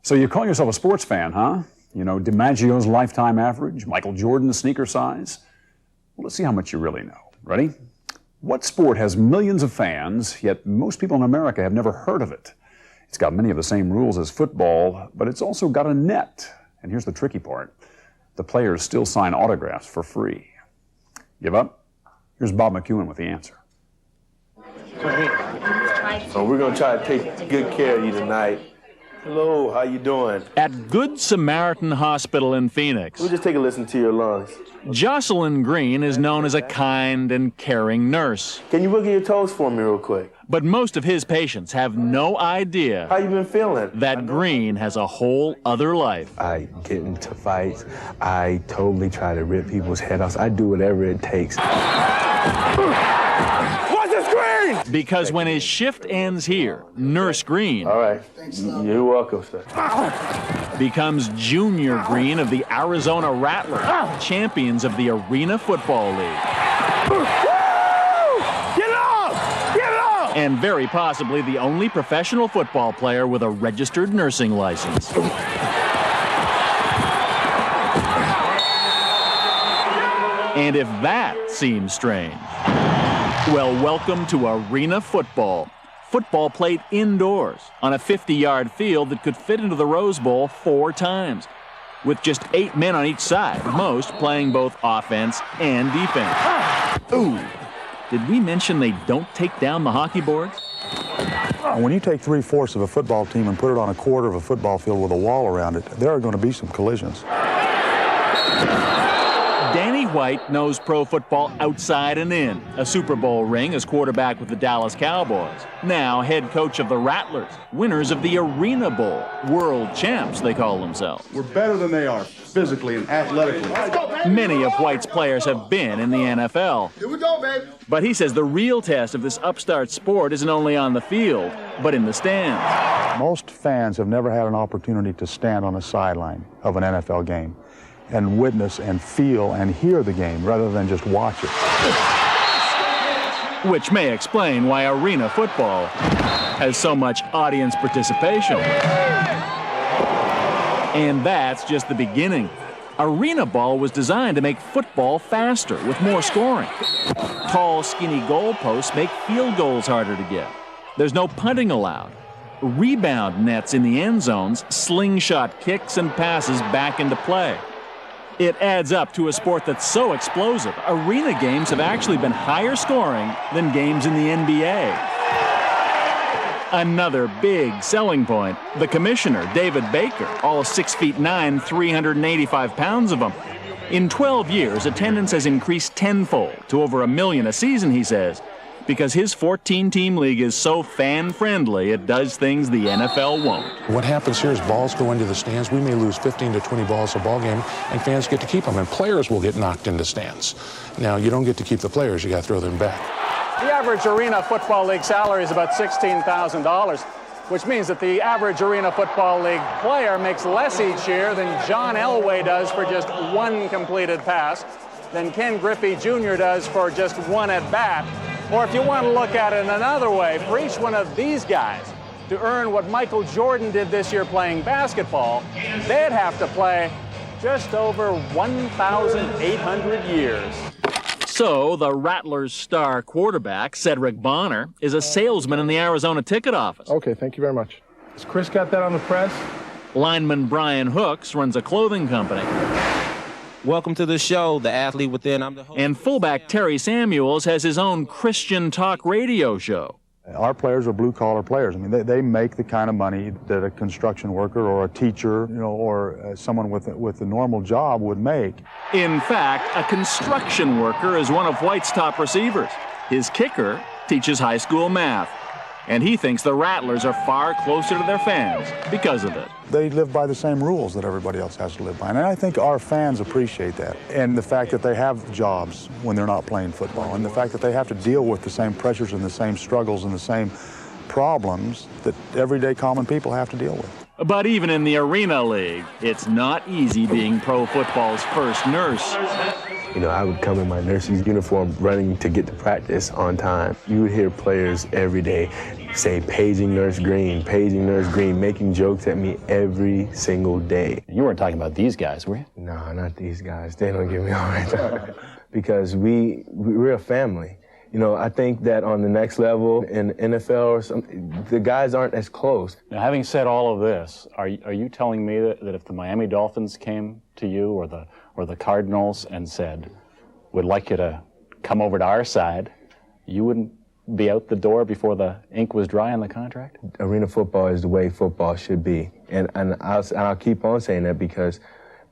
So you call yourself a sports fan, huh? You know DiMaggio's lifetime average, Michael Jordan's sneaker size? Well, let's see how much you really know. Ready? What sport has millions of fans, yet most people in America have never heard of it? It's got many of the same rules as football, but it's also got a net. And here's the tricky part. The players still sign autographs for free. Give up? Here's Bob McEwen with the answer. So we're going to try to take good care of you tonight. Hello, how you doing? At Good Samaritan Hospital in Phoenix, We'll just take a listen to your lungs. Jocelyn Green is known as a kind and caring nurse. Can you wiggle your toes for me real quick? But most of his patients have no idea How you been feeling? that Green has a whole other life. I get into fights. I totally try to rip people's head off. I do whatever it takes. What's the screen? Because when his shift ends here, Nurse Green All right. You're welcome, sir. becomes Junior Green of the Arizona Rattlers, champions of the Arena Football League. Get off! Get off! And very possibly the only professional football player with a registered nursing license. And if that seems strange, well, welcome to Arena Football. Football played indoors on a 50-yard field that could fit into the Rose Bowl 4 times, with just 8 men on each side, most playing both offense and defense. Ooh, did we mention they don't take down the hockey boards? When you take 3/4 of a football team and put it on a quarter of a football field with a wall around it, there are going to be some collisions. Danny White knows pro football outside and in. A Super Bowl ring as quarterback with the Dallas Cowboys. Now head coach of the Rattlers, winners of the Arena Bowl. World champs, they call themselves. We're better than they are, physically and athletically. Many of White's players have been in the NFL. Here we go, baby. But he says the real test of this upstart sport isn't only on the field, but in the stands. Most fans have never had an opportunity to stand on a sideline of an NFL game and witness and feel and hear the game rather than just watch it. Which may explain why arena football has so much audience participation. And that's just the beginning. Arena ball was designed to make football faster with more scoring. Tall, skinny goalposts make field goals harder to get. There's no punting allowed. Rebound nets in the end zones, slingshot kicks and passes back into play. It adds up to a sport that's so explosive, arena games have actually been higher scoring than games in the NBA. Another big selling point, the commissioner, David Baker, all 6'9", 385 pounds of him. In 12 years, attendance has increased tenfold to over 1 million a season, he says, because his 14-team league is so fan-friendly, it does things the NFL won't. What happens here is balls go into the stands. We may lose 15 to 20 balls a ball game, and fans get to keep them, and players will get knocked into stands. Now, you don't get to keep the players. You got to throw them back. The average Arena Football League salary is about $16,000, which means that the average Arena Football League player makes less each year than John Elway does for just 1 completed pass, than Ken Griffey Jr. does for just 1 at-bat. Or if you want to look at it in another way, for each one of these guys to earn what Michael Jordan did this year playing basketball, they'd have to play just over 1,800 years. So the Rattlers' star quarterback, Cedric Bonner, is a salesman in the Arizona ticket office. Okay, thank you very much. Has Chris got that on the press? Lineman Brian Hooks runs a clothing company. Welcome to the show, The Athlete Within. I'm the host. And fullback Terry Samuels has his own Christian talk radio show. Our players are blue-collar players. I mean, they make the kind of money that a construction worker or a teacher, or someone with a normal job would make. In fact, a construction worker is one of White's top receivers. His kicker teaches high school math. And he thinks the Rattlers are far closer to their fans because of it. They live by the same rules that everybody else has to live by. And I think our fans appreciate that. And the fact that they have jobs when they're not playing football. And the fact that they have to deal with the same pressures and the same struggles and the same problems that everyday common people have to deal with. But even in the Arena League, it's not easy being pro football's first nurse. You know, I would come in my nurse's uniform running to get to practice on time. You would hear players every day say, paging Nurse Green, making jokes at me every single day. You weren't talking about these guys, were you? No, not these guys. They don't give me all right time. Because we're a family. You know, I think that on the next level in NFL or something, the guys aren't as close. Now, having said all of this, are you telling me that if the Miami Dolphins came to you or the Cardinals and said, "Would like you to come over to our side," you wouldn't be out the door before the ink was dry on the contract? Arena football is the way football should be, and I'll keep on saying that because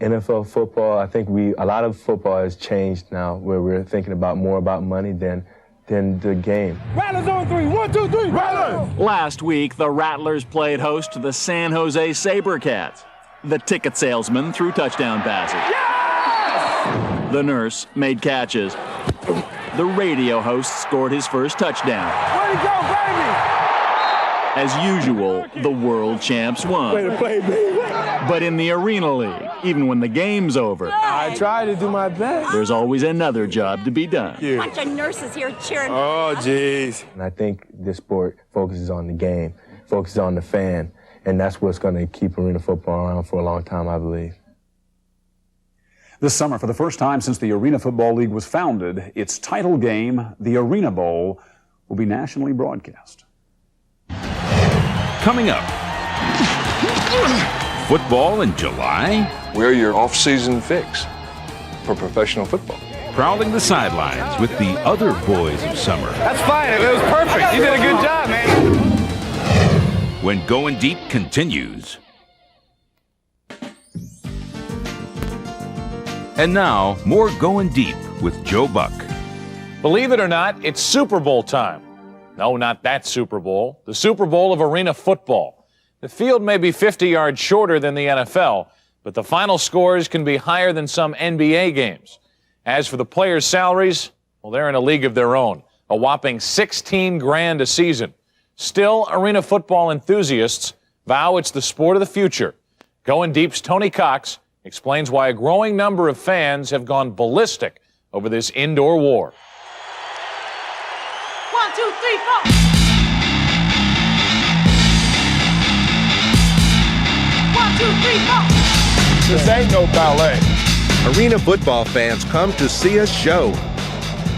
NFL football, I think a lot of football has changed now, where we're thinking more about money than the game. Rattlers on 3. 1, 2, 3. Rattlers! Last week, the Rattlers played host to the San Jose SaberCats. The ticket salesman threw touchdown passes. Yes! The nurse made catches. The radio host scored his first touchdown. Way to go, baby! As usual, the world champs won. Way to play, baby. But in the Arena League, even when the game's over, I try to do my best. there's always another job to be done. A bunch of nurses here cheering. Oh, jeez. And I think this sport focuses on the game, focuses on the fan, and that's what's going to keep arena football around for a long time, I believe. This summer, for the first time since the Arena Football League was founded, its title game, the Arena Bowl, will be nationally broadcast. Coming up, football in July? We're your off-season fix for professional football. Prowling the sidelines with the other boys of summer. That's fine. It was perfect. You did a good job, man. When Going Deep continues. And now, more Going Deep with Joe Buck. Believe it or not, it's Super Bowl time. No, not that Super Bowl. The Super Bowl of arena football. The field may be 50 yards shorter than the NFL, but the final scores can be higher than some NBA games. As for the players' salaries, well, they're in a league of their own. A whopping $16 grand a season. Still, arena football enthusiasts vow it's the sport of the future. Going Deep's Tony Cox explains why a growing number of fans have gone ballistic over this indoor war. 1, 2, 3, 4. This ain't no ballet. Arena football fans come to see a show.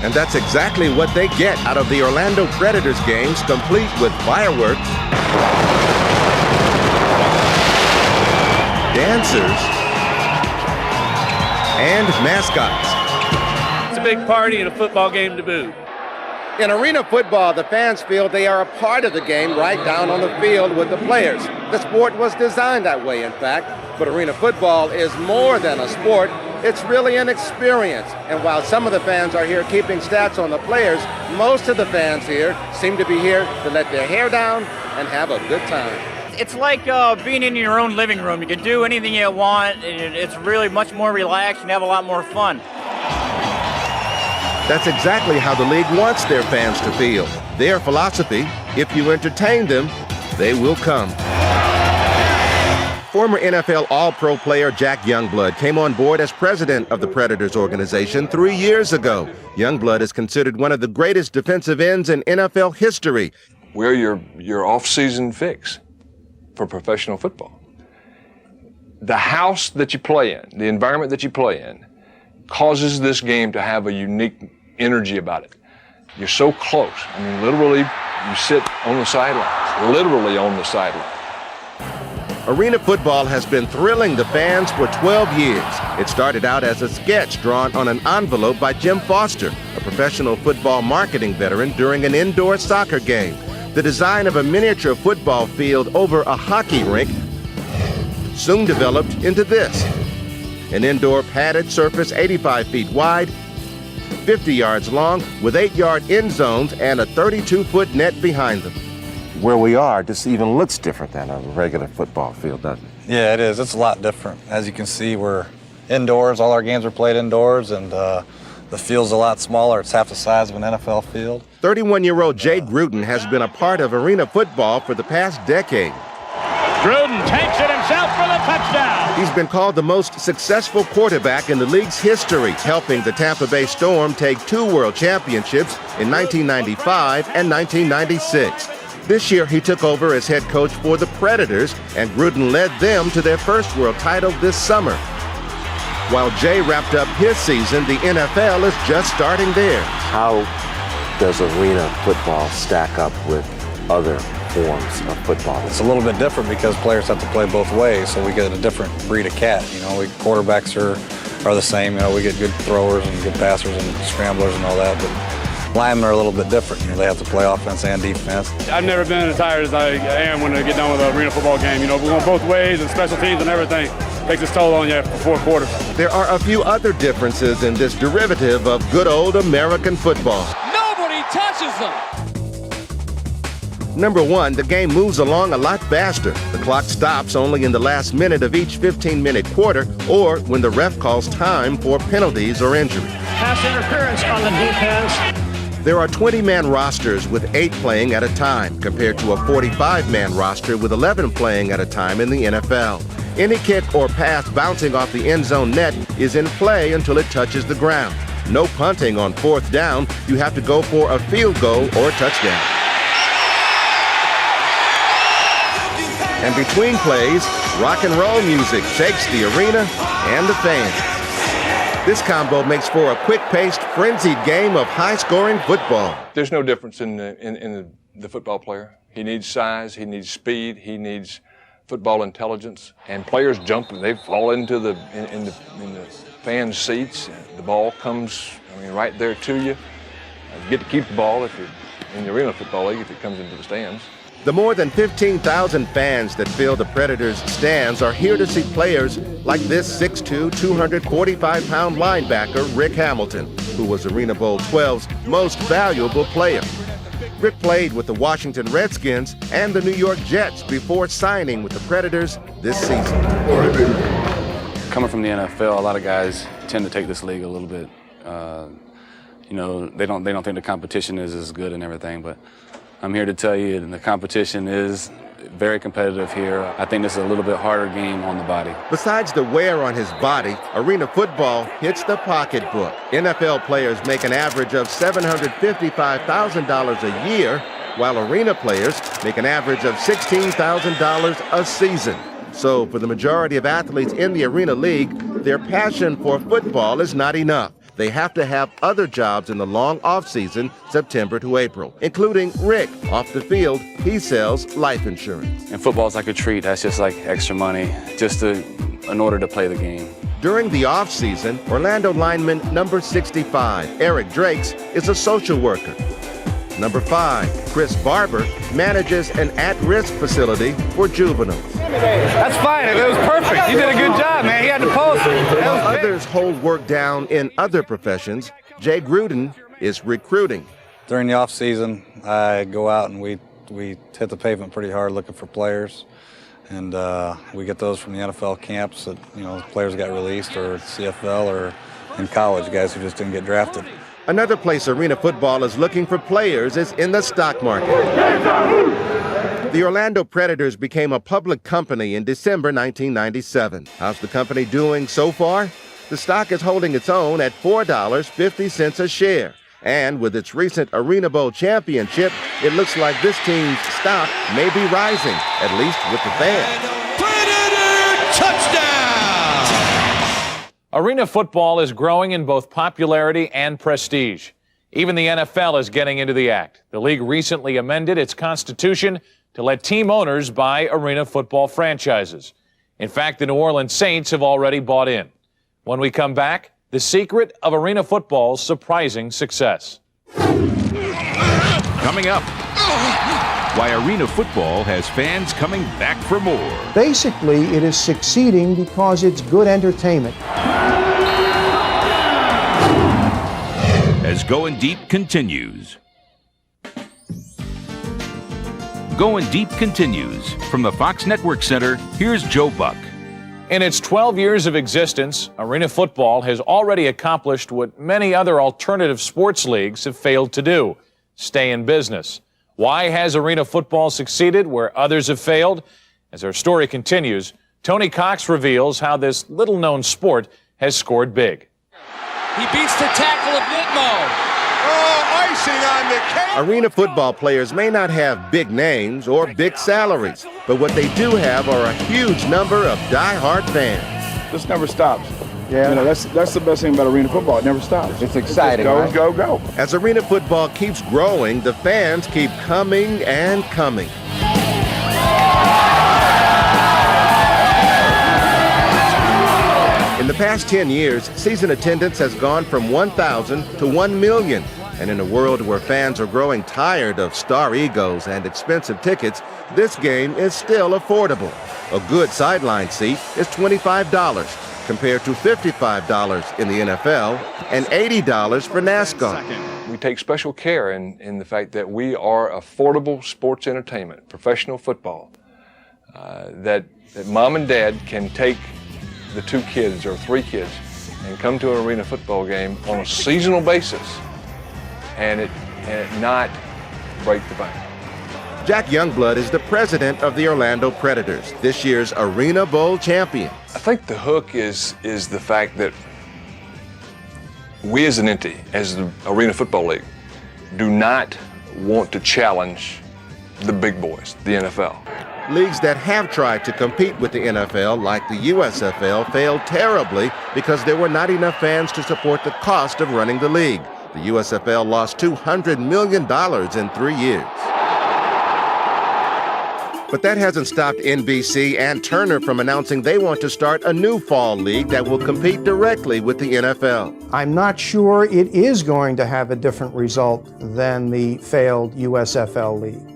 And that's exactly what they get out of the Orlando Predators games, complete with fireworks, dancers, and mascots. It's a big party and a football game to boot. In arena football, the fans feel they are a part of the game right down on the field with the players. The sport was designed that way, in fact, but arena football is more than a sport. It's really an experience. And while some of the fans are here keeping stats on the players, most of the fans here seem to be here to let their hair down and have a good time. It's like being in your own living room. You can do anything you want. It's really much more relaxed and have a lot more fun. That's exactly how the league wants their fans to feel. Their philosophy, if you entertain them, they will come. Former NFL All-Pro player Jack Youngblood came on board as president of the Predators organization 3 years ago. Youngblood is considered one of the greatest defensive ends in NFL history. We're your off-season fix for professional football. The house that you play in, the environment that you play in, causes this game to have a unique energy about it. You're so close. I mean, literally, you sit on the sidelines, literally on the sideline. Arena football has been thrilling the fans for 12 years. It started out as a sketch drawn on an envelope by Jim Foster, a professional football marketing veteran, during an indoor soccer game. The design of a miniature football field over a hockey rink soon developed into this. An indoor padded surface 85 feet wide, 50 yards long, with 8-yard end zones and a 32-foot net behind them. Where we are just even looks different than a regular football field, doesn't it? Yeah, it is. It's a lot different. As you can see, we're indoors. All our games are played indoors, and the field's a lot smaller. It's half the size of an NFL field. 31-year-old Jay Gruden has been a part of arena football for the past decade. Gruden takes Takes it himself for the touchdown. He's been called the most successful quarterback in the league's history, helping the Tampa Bay Storm take 2 world championships in 1995 and 1996. This year, he took over as head coach for the Predators, and Gruden led them to their first world title this summer. While Jay wrapped up his season, the NFL is just starting theirs. How does arena football stack up with other forms of football? It's a little bit different because players have to play both ways, so we get a different breed of cat. Quarterbacks are the same. We get good throwers and good passers and scramblers and all that, but linemen are a little bit different. They have to play offense and defense. I've never been as tired as I am when I get done with an arena football game. We're going both ways and special teams and everything. Takes its toll on you for 4 quarters. There are a few other differences in this derivative of good old American football. Nobody touches them. Number 1, the game moves along a lot faster. The clock stops only in the last minute of each 15-minute quarter or when the ref calls time for penalties or injury. Pass interference on the defense. There are 20-man rosters with 8 playing at a time compared to a 45-man roster with 11 playing at a time in the NFL. Any kick or pass bouncing off the end zone net is in play until it touches the ground. No punting on 4th down. You have to go for a field goal or touchdown. And between plays, rock and roll music shakes the arena and the fans. This combo makes for a quick-paced, frenzied game of high-scoring football. There's no difference in the football player. He needs size, he needs speed, he needs football intelligence, and players jump and they fall into the fans' seats. The ball comes, right there to you. You get to keep the ball if you're in the arena football league if it comes into the stands. The more than 15,000 fans that fill the Predators' stands are here to see players like this 6'2", 245-pound linebacker, Rick Hamilton, who was Arena Bowl 12's most valuable player. Rick played with the Washington Redskins and the New York Jets before signing with the Predators this season. Coming from the NFL, a lot of guys tend to take this league a little bit. They don't think the competition is as good and everything, but I'm here to tell you the competition is very competitive here. I think this is a little bit harder game on the body. Besides the wear on his body, arena football hits the pocketbook. NFL players make an average of $755,000 a year, while arena players make an average of $16,000 a season. So for the majority of athletes in the Arena League, their passion for football is not enough. They have to have other jobs in the long off-season, September to April, including Rick. Off the field, he sells life insurance. And football's like a treat. That's just like extra money, in order to play the game. During the off-season, Orlando lineman number 65, Eric Drakes, is a social worker. Number 5, Chris Barber, manages an at-risk facility for juveniles. That's fine. It was perfect. You did a good job, man. He had the post. Others hold work down in other professions. Jay Gruden is recruiting. During the off season, I go out and we hit the pavement pretty hard looking for players, and we get those from the NFL camps that players got released or CFL or in college, guys who just didn't get drafted. Another place arena football is looking for players is in the stock market. The Orlando Predators became a public company in December 1997. How's the company doing so far? The stock is holding its own at $4.50 a share. And with its recent Arena Bowl championship, it looks like this team's stock may be rising, at least with the fans. Arena football is growing in both popularity and prestige. Even the NFL is getting into the act. The league recently amended its constitution to let team owners buy arena football franchises. In fact, the New Orleans Saints have already bought in. When we come back, the secret of arena football's surprising success. Coming up, why arena football has fans coming back for more. Basically, it is succeeding because it's good entertainment. As Going Deep continues. Going Deep continues. From the Fox Network Center, here's Joe Buck. In its 12 years of existence, arena football has already accomplished what many other alternative sports leagues have failed to do: stay in business. Why has arena football succeeded where others have failed? As our story continues, Tony Cox reveals how this little-known sport has scored big. He beats the tackle of Whitmo. Oh, icing on the cake! Arena football players may not have big names or big salaries, but what they do have are a huge number of die-hard fans. This never stops. Yeah, you know, that's the best thing about arena football. It never stops. It's exciting. Go, right? Go. As arena football keeps growing, the fans keep coming and coming. In the past 10 years, season attendance has gone from 1,000 to 1 million. And in a world where fans are growing tired of star egos and expensive tickets, this game is still affordable. A good sideline seat is $25, compared to $55 in the NFL and $80 for NASCAR. We take special care in the fact that we are affordable sports entertainment, professional football, that mom and dad can take the 2 kids or 3 kids and come to an arena football game on a seasonal basis and it not break the bank. Jack Youngblood is the president of the Orlando Predators, this year's Arena Bowl champion. I think the hook is the fact that we as an entity, as the Arena Football League, do not want to challenge the big boys, the NFL. Leagues that have tried to compete with the NFL, like the USFL, failed terribly because there were not enough fans to support the cost of running the league. The USFL lost $200 million in 3 years. But that hasn't stopped NBC and Turner from announcing they want to start a new fall league that will compete directly with the NFL. I'm not sure it is going to have a different result than the failed USFL league.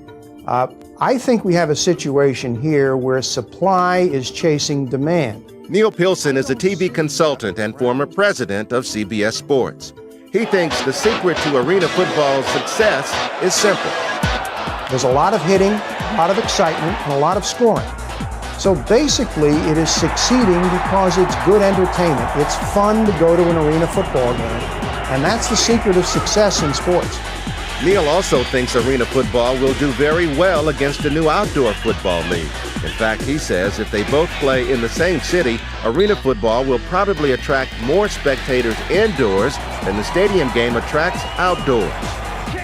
I think we have a situation here where supply is chasing demand. Neil Pilson is a TV consultant and former president of CBS Sports. He thinks the secret to arena football's success is simple. There's a lot of hitting, a lot of excitement, and a lot of scoring. So basically, it is succeeding because it's good entertainment. It's fun to go to an arena football game, and that's the secret of success in sports. Neil also thinks arena football will do very well against a new outdoor football league. In fact, he says if they both play in the same city, arena football will probably attract more spectators indoors than the stadium game attracts outdoors.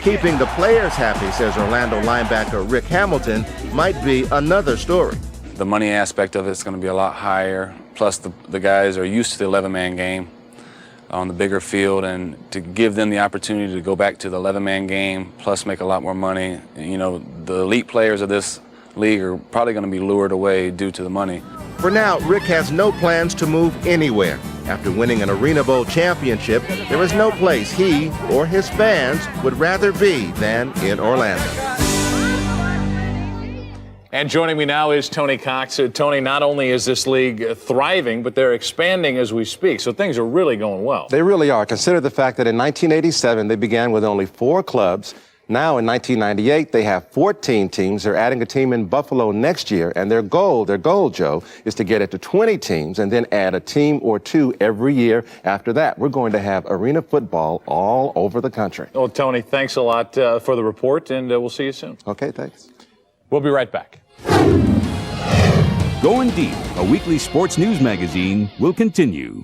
Keeping the players happy, says Orlando linebacker Rick Hamilton, might be another story. The money aspect of it is going to be a lot higher. Plus, the guys are used to the 11-man game on the bigger field, and to give them the opportunity to go back to the 11-man game, plus make a lot more money. You know, the elite players of this league are probably going to be lured away due to the money. For now, Rick has no plans to move anywhere. After winning an Arena Bowl championship, there is no place he or his fans would rather be than in Orlando. And joining me now is Tony Cox. Tony, not only is this league thriving, but they're expanding as we speak, so things are really going well. They really are. Consider the fact that in 1987, they began with only 4 clubs. Now in 1998, they have 14 teams. They're adding a team in Buffalo next year, and their goal, Joe, is to get it to 20 teams and then add a team or 2 every year after that. We're going to have arena football all over the country. Well, Tony, thanks a lot for the report, and we'll see you soon. Okay, thanks. We'll be right back. Going Deep, a weekly sports news magazine, will continue.